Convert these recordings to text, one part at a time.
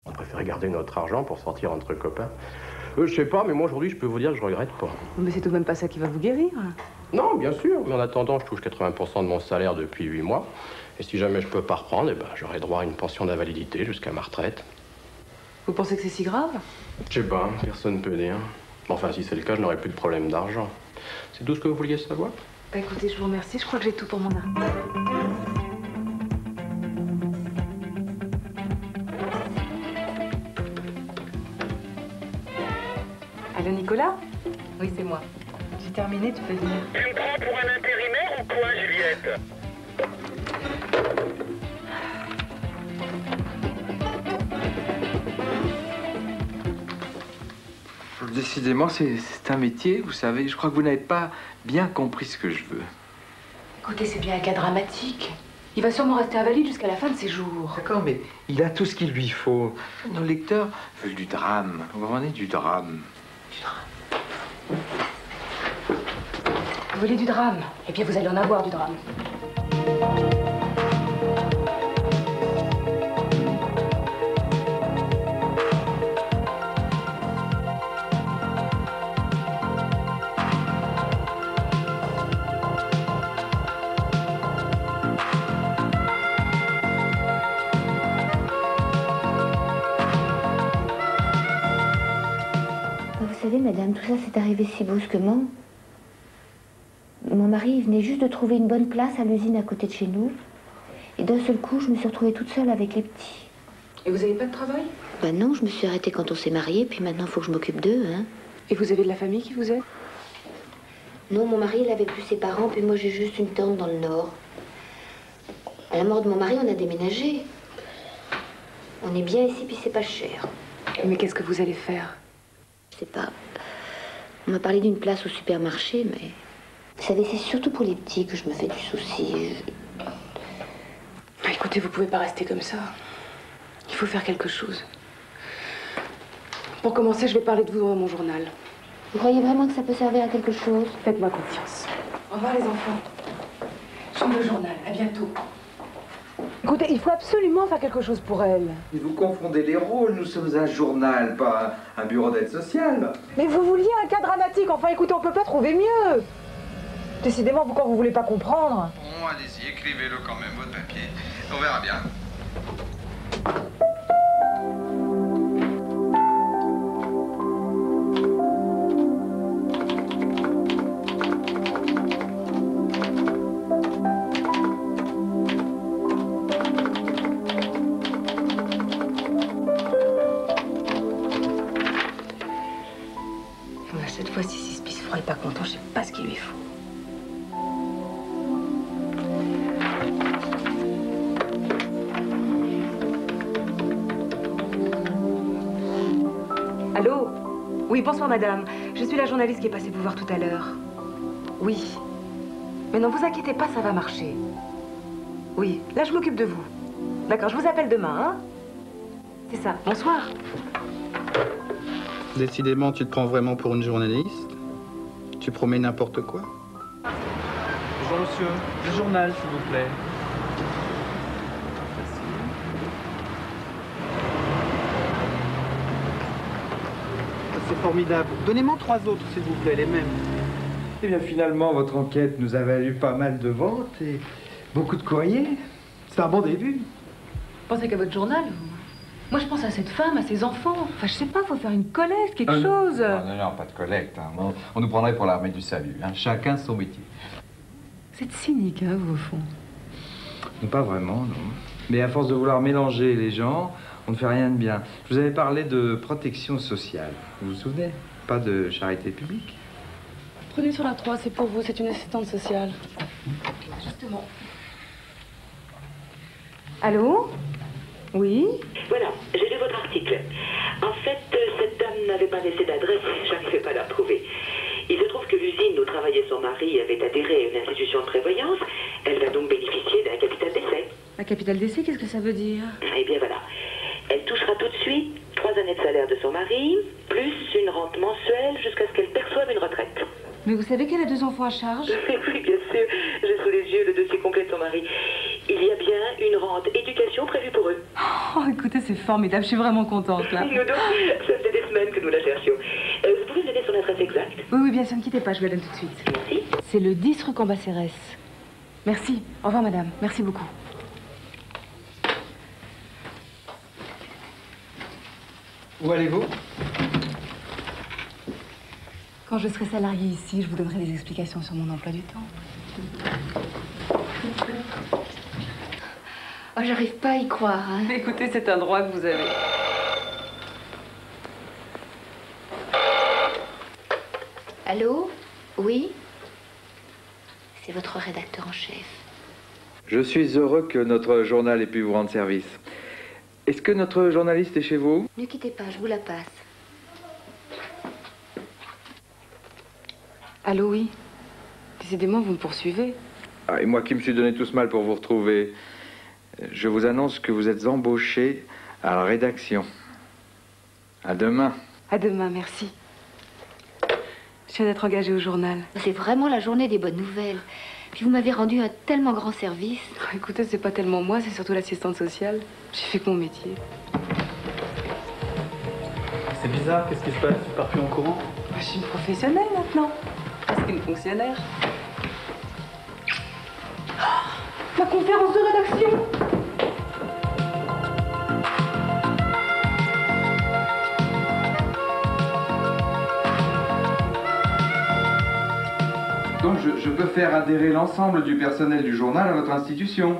On préférait garder notre argent pour sortir entre copains. Je sais pas, mais moi aujourd'hui, je peux vous dire que je regrette pas. Mais c'est tout de même pas ça qui va vous guérir. Non, bien sûr, mais en attendant, je touche 80% de mon salaire depuis 8 mois. Et si jamais je peux pas reprendre, eh ben, j'aurai droit à une pension d'invalidité jusqu'à ma retraite. Vous pensez que c'est si grave? Je sais pas, personne ne peut dire. Enfin, si c'est le cas, je n'aurai plus de problème d'argent. C'est tout ce que vous vouliez savoir? Bah écoutez, je vous remercie, je crois que j'ai tout pour mon argent. Allô, Nicolas? Oui, c'est moi. J'ai terminé, tu peux venir. Tu me prends pour un intérimaire ou quoi, Juliette? Décidément, c'est un métier, vous savez. Je crois que vous n'avez pas bien compris ce que je veux. Écoutez, c'est bien un cas dramatique. Il va sûrement rester invalide jusqu'à la fin de ses jours. D'accord, mais il a tout ce qu'il lui faut. Nos lecteurs veulent du drame. Vous comprenez, du drame. Du drame. Vous voulez du drame? Eh bien, vous allez en avoir du drame. Vous savez, madame, tout ça s'est arrivé si brusquement. Mon mari venait juste de trouver une bonne place à l'usine à côté de chez nous. Et d'un seul coup, je me suis retrouvée toute seule avec les petits. Et vous avez pas de travail? Ben non, je me suis arrêtée quand on s'est mariés, puis maintenant, il faut que je m'occupe d'eux, hein. Et vous avez de la famille qui vous aide? Non, mon mari, il avait plus ses parents, puis moi, j'ai juste une tante dans le Nord. À la mort de mon mari, on a déménagé. On est bien ici, puis c'est pas cher. Mais qu'est-ce que vous allez faire? Je sais pas. On m'a parlé d'une place au supermarché, mais... Vous savez, c'est surtout pour les petits que je me fais du souci. Écoutez, vous pouvez pas rester comme ça. Il faut faire quelque chose. Pour commencer, je vais parler de vous dans mon journal. Vous croyez vraiment que ça peut servir à quelque chose? Faites-moi confiance. Au revoir les enfants. J'ouvre le journal. À bientôt. Écoutez, il faut absolument faire quelque chose pour elle. Mais vous confondez les rôles. Nous sommes un journal, pas un bureau d'aide sociale. Mais vous vouliez un cas dramatique. Enfin, écoutez, on peut pas trouver mieux. Décidément, pourquoi vous voulez pas comprendre? Bon, allez-y, écrivez-le quand même, votre papier. On verra bien. Cette fois-ci, si ce pisse-froid est pas content, je sais pas ce qu'il lui faut. Allô? Oui, bonsoir madame. Je suis la journaliste qui est passée vous voir tout à l'heure. Oui. Mais non, vous inquiétez pas, ça va marcher. Oui, là je m'occupe de vous. D'accord, je vous appelle demain, hein? C'est ça. Bonsoir. Décidément, tu te prends vraiment pour une journaliste. Tu promets n'importe quoi. Bonjour monsieur, le journal s'il vous plaît. C'est formidable. Donnez-moi 3 autres, s'il vous plaît, les mêmes. Eh bien, finalement, votre enquête nous a valu pas mal de ventes et beaucoup de courriers. C'est un bon début. Pensez qu'à votre journal, vous. Moi, je pense à cette femme, à ses enfants. Enfin, je sais pas, faut faire une collecte, quelque chose. Non, pas de collecte. Hein. On nous prendrait pour l'armée du salut. Hein. Chacun son métier. Vous êtes cynique, hein, vous, au fond. Pas vraiment, non. Mais à force de vouloir mélanger les gens, on ne fait rien de bien. Je vous avais parlé de protection sociale. Vous vous souvenez? Pas de charité publique. Prenez sur la 3, c'est pour vous, c'est une assistante sociale. Justement. Allô? Oui? Voilà, j'ai lu votre article. En fait, cette dame n'avait pas laissé d'adresse, j'arrivais pas à la retrouver. Il se trouve que l'usine où travaillait son mari avait adhéré à une institution de prévoyance. Elle va donc bénéficier d'un capital d'essai. Un capital d'essai, qu'est-ce que ça veut dire? Eh bien voilà. Elle touchera tout de suite 3 années de salaire de son mari, plus une rente mensuelle jusqu'à ce qu'elle perçoive une retraite. Mais vous savez qu'elle a 2 enfants à charge? Oui, bien sûr. J'ai sous les yeux le dossier complet de son mari. Il y a bien une rente éducation prévue pour eux. Oh, écoutez, c'est formidable, je suis vraiment contente, là. Nous donc, ça faisait des semaines que nous la cherchions. Vous pouvez me donner son adresse exacte? Oui, oui, bien sûr, ne quittez pas, je vous la donne tout de suite. Merci. C'est le 10 rue Cambacérès. Merci. Au revoir, madame. Merci beaucoup. Où allez-vous? Quand je serai salariée ici, je vous donnerai des explications sur mon emploi du temps. Oh, j'arrive pas à y croire, hein. Écoutez, c'est un droit que vous avez. Allô? Oui? C'est votre rédacteur en chef. Je suis heureux que notre journal ait pu vous rendre service. Est-ce que notre journaliste est chez vous? Ne quittez pas, je vous la passe. Allô, oui. Décidément, vous me poursuivez. Ah, et moi qui me suis donné tout ce mal pour vous retrouver. Je vous annonce que vous êtes embauché à la rédaction. À demain. À demain, merci. Je viens d'être engagée au journal. C'est vraiment la journée des bonnes nouvelles. Puis vous m'avez rendu un tellement grand service. Oh, écoutez, c'est pas tellement moi, c'est surtout l'assistante sociale. J'ai fait que mon métier. C'est bizarre, qu'est-ce qui se passe? Tu pars plus en courant? Je suis une professionnelle maintenant. Presque une fonctionnaire. Oh, ma conférence de rédaction! Donc je peux faire adhérer l'ensemble du personnel du journal à votre institution.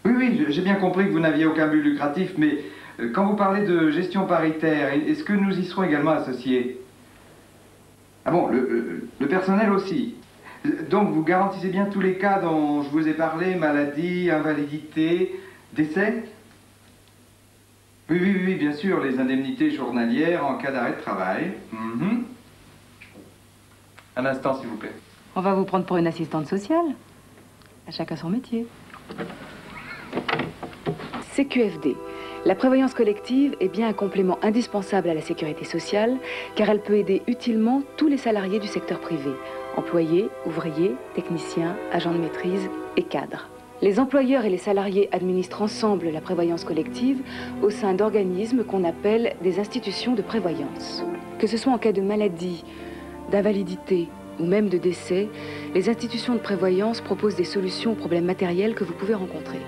Oui, oui, j'ai bien compris que vous n'aviez aucun but lucratif, mais quand vous parlez de gestion paritaire, est-ce que nous y serons également associés? Ah bon, le personnel aussi. Donc vous garantissez bien tous les cas dont je vous ai parlé, maladie, invalidité, décès? Oui, oui, oui, bien sûr, les indemnités journalières en cas d'arrêt de travail. Un instant, s'il vous plaît. On va vous prendre pour une assistante sociale. À chacun son métier. CQFD. La prévoyance collective est bien un complément indispensable à la sécurité sociale, car elle peut aider utilement tous les salariés du secteur privé, employés, ouvriers, techniciens, agents de maîtrise et cadres. Les employeurs et les salariés administrent ensemble la prévoyance collective au sein d'organismes qu'on appelle des institutions de prévoyance. Que ce soit en cas de maladie, d'invalidité ou même de décès, les institutions de prévoyance proposent des solutions aux problèmes matériels que vous pouvez rencontrer.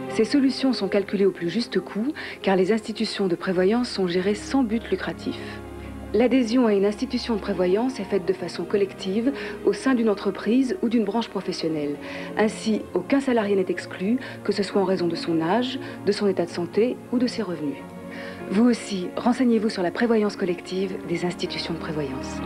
Ces solutions sont calculées au plus juste coût, car les institutions de prévoyance sont gérées sans but lucratif. L'adhésion à une institution de prévoyance est faite de façon collective au sein d'une entreprise ou d'une branche professionnelle. Ainsi, aucun salarié n'est exclu, que ce soit en raison de son âge, de son état de santé ou de ses revenus. Vous aussi, renseignez-vous sur la prévoyance collective des institutions de prévoyance.